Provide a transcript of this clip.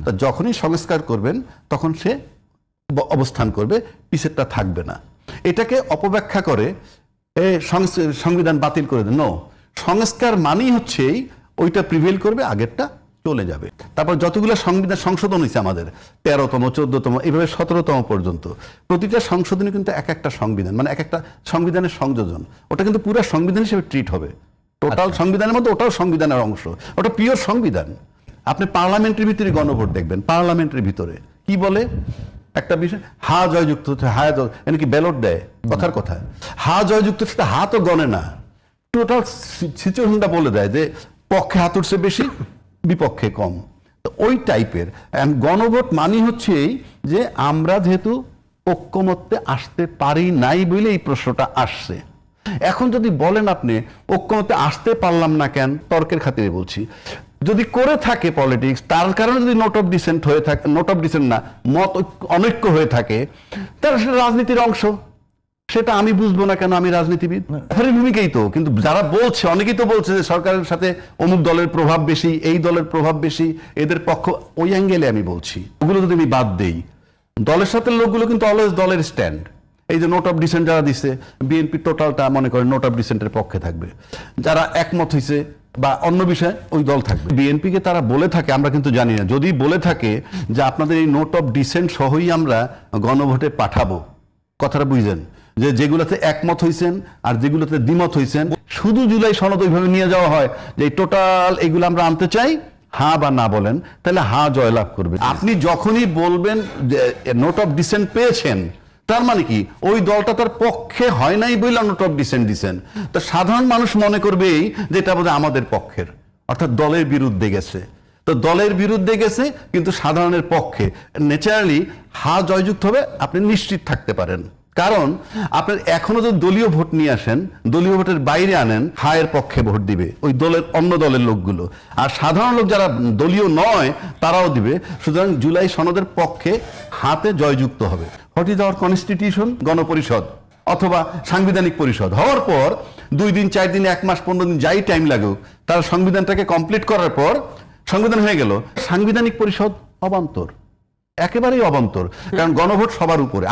তা যখনই সংস্কার করবেন তখন সে অবস্থান করবে, পিছেরটা থাকবে না। এটাকে অপব্যাখ্যা করে সংবিধান বাতিল করে দেন। নো, সংস্কার মানেই হচ্ছে ওইটা প্রিভেল করবে, আগেরটা চলে যাবে। তারপর যতগুলো সংবিধান সংশোধন হয়েছে আমাদের 13তম 14তম এইভাবে 17তম পর্যন্ত, প্রতিটা সংশোধনী কিন্তু এক একটা সংবিধান, মানে এক একটা সংবিধানের সংযোজন। ওটা কিন্তু পুরো সংবিধান হিসেবে ট্রিট হবে। টোটাল সংবিধানের মধ্যে ওটাও সংবিধানের অংশ, ওটা পিওর সংবিধান। আপনি পার্লামেন্টের ভিতরে গণভোট দেখবেন, পার্লামেন্টের ভিতরে কি বলে একটা বিষয়, হা জয়যুক্ত হচ্ছে, হা কি ব্যালট দেয়, কথার কথা হা জয়যুক্ত হচ্ছে, হা তো গণে না, টোটাল সিচুয়েশনটা বলে দেয় যে পক্ষে হাত উঠছে বেশি, বিপক্ষে কম। তো ওই টাইপের গণভোট মানি হচ্ছে এই যে আমরা যেহেতু ঐক্যমত্যে আসতে পারি নাই বলে এই প্রশ্নটা আসছে। এখন যদি বলেন আপনি ঐক্যমত্যে আসতে পারলাম না কেন, তর্কের খাতিরে বলছি, যদি করে থাকে পলিটিক্স, তার কারণে যদি নোট অফ ডিসেন্ট হয়ে থাকে, নোট অফ ডিসেন্ট না, মত অনৈক্য হয়ে থাকে, তাহলে সেটা রাজনীতির অংশ। সেটা আমি বুঝবো না কেন? আমি রাজনীতিবিদ, ভূমিকাই তো। কিন্তু যারা বলছে, অনেকেই তো বলছে যে সরকারের সাথে অমুক দলের প্রভাব বেশি, এই দলের প্রভাব বেশি, এদের পক্ষ, ওই অ্যাঙ্গেলে আমি বলছি। ওগুলো যদি আমি বাদ দেই, দলের সাথে লোকগুলো কিন্তু অলওয়েজ দলের স্ট্যান্ড। এই যে নোট অফ ডিসেন্ট যারা দিচ্ছে, বিএনপি টোটালটা মনে করেন নোট অফ ডিসেন্টের পক্ষে থাকবে। যারা একমত হয়েছে বা অন্য বিষয়ে ওই দল থাকবে। বিএনপিকে তারা বলে থাকে, আমরা কিন্তু জানি না, যদি বলে থাকে যে আপনাদের এই নোট অফ ডিসেন্ট সহই আমরা গণভোটে পাঠাবো, কথাটা বুঝছেন, যে যেগুলোতে একমত হয়েছেন আর যেগুলোতে দ্বিমত হয়েছেন, শুধু জুলাই সনদ ওইভাবে নিয়ে যাওয়া হয় যে টোটাল এগুলো আমরা আনতে চাই, হা বা না বলেন, তাহলে হা জয়লাভ করবে। আপনি যখনই বলবেন যে নোট অফ ডিসেন্ট পেয়েছেন, তার মানে কি ওই দলটা তার পক্ষে হয় নাই বলে নোট অফ ডিসেন্ট দিচ্ছেন। তো সাধারণ মানুষ মনে করবে যে এটা বোধহয় আমাদের পক্ষের, অর্থাৎ দলের বিরুদ্ধে গেছে। তো দলের বিরুদ্ধে গেছে কিন্তু সাধারণের পক্ষে, ন্যাচারালি হা জয়যুক্ত হবে, আপনি নিশ্চিত থাকতে পারেন। কারণ আপনার এখনো যদি দলীয় ভোট নিয়ে আসেন, দলীয় ভোটের বাইরে আনেন, হায়ের পক্ষে ভোট দিবে ওই দলের, অন্য দলের লোকগুলো, আর সাধারণ লোক যারা দলীয় নয় তারাও দিবে। সুতরাং জুলাই সনদের পক্ষে হাতে জয়যুক্ত হবে। What is our constitution? গণপরিষদ অথবা সাংবিধানিক পরিষদ হওয়ার পর 2 দিন 4 দিন 1 মাস 15 দিন যাই টাইম লাগুক, তারা সংবিধানটাকে কমপ্লিট করার পর সংবিধান হয়ে গেল। সাংবিধানিক পরিষদ অবান্তর, একেবারেই অবান্তর, কারণ গণভোট সবার উপরে।